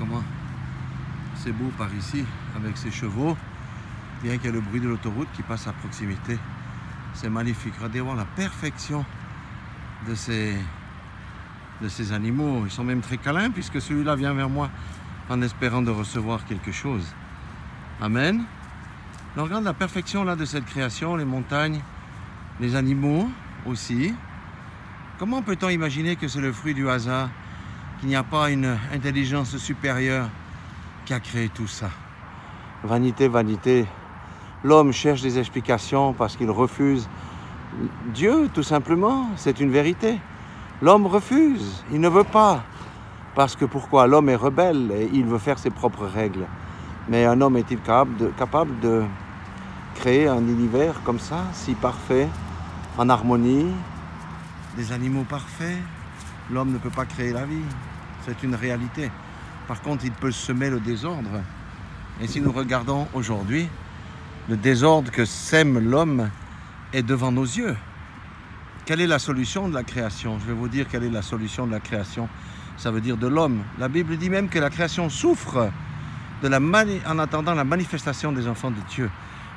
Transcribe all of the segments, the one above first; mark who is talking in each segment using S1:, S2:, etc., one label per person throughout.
S1: comment c'est beau par ici, avec ces chevaux, bien qu'il y ait le bruit de l'autoroute qui passe à proximité. C'est magnifique. Regardez voir la perfection de ces animaux. Ils sont même très câlins, puisque celui-là vient vers moi en espérant de recevoir quelque chose. Amen. Donc, regarde la perfection là de cette création, les montagnes, les animaux aussi. Comment peut-on imaginer que c'est le fruit du hasard, qu'il n'y a pas une intelligence supérieure qui a créé tout ça? Vanité, vanité. L'homme cherche des explications parce qu'il refuse Dieu, tout simplement. C'est une vérité. L'homme refuse, il ne veut pas. Parce que pourquoi? L'homme est rebelle et il veut faire ses propres règles. Mais un homme est-il capable de créer un univers comme ça, si parfait, en harmonie, des animaux parfaits? L'homme ne peut pas créer la vie, c'est une réalité. Par contre, il peut semer le désordre. Et si nous regardons aujourd'hui, le désordre que sème l'homme est devant nos yeux. Quelle est la solution de la création? Je vais vous dire quelle est la solution de la création. Ça veut dire de l'homme. La Bible dit même que la création souffre en attendant la manifestation des enfants de Dieu.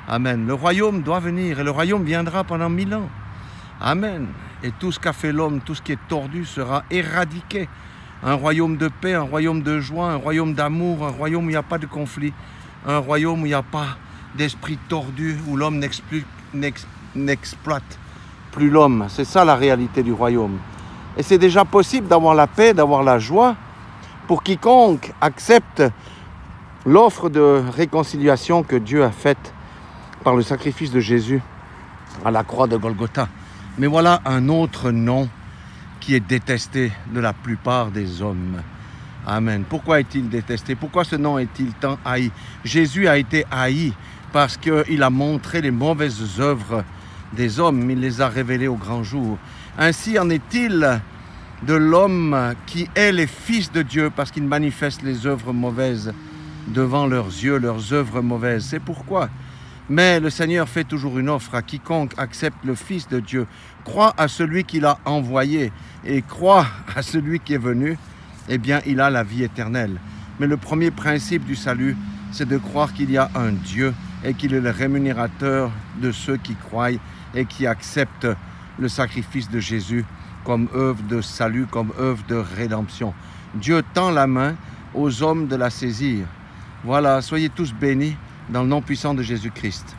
S1: Amen. Le royaume doit venir et le royaume viendra pendant 1000 ans. Amen. Et tout ce qu'a fait l'homme, tout ce qui est tordu sera éradiqué. Un royaume de paix, un royaume de joie, un royaume d'amour, un royaume où il n'y a pas de conflit, un royaume où il n'y a pas d'esprit tordu, où l'homme n'exploite plus l'homme. C'est ça la réalité du royaume. Et c'est déjà possible d'avoir la paix, d'avoir la joie pour quiconque accepte l'offre de réconciliation que Dieu a faite par le sacrifice de Jésus à la croix de Golgotha. Mais voilà un autre nom qui est détesté de la plupart des hommes. Amen. Pourquoi est-il détesté? Pourquoi ce nom est-il tant haï? Jésus a été haï parce qu'il a montré les mauvaises œuvres des hommes. Il les a révélées au grand jour. Ainsi en est-il de l'homme qui est les fils de Dieu parce qu'il manifeste les œuvres mauvaises devant leurs yeux, leurs œuvres mauvaises. C'est pourquoi. Mais le Seigneur fait toujours une offre à quiconque accepte le Fils de Dieu, croit à celui qu'il a envoyé et croit à celui qui est venu, eh bien, il a la vie éternelle. Mais le premier principe du salut, c'est de croire qu'il y a un Dieu et qu'il est le rémunérateur de ceux qui croient et qui acceptent le sacrifice de Jésus comme œuvre de salut, comme œuvre de rédemption. Dieu tend la main aux hommes de la saisir. Voilà, soyez tous bénis dans le nom puissant de Jésus-Christ.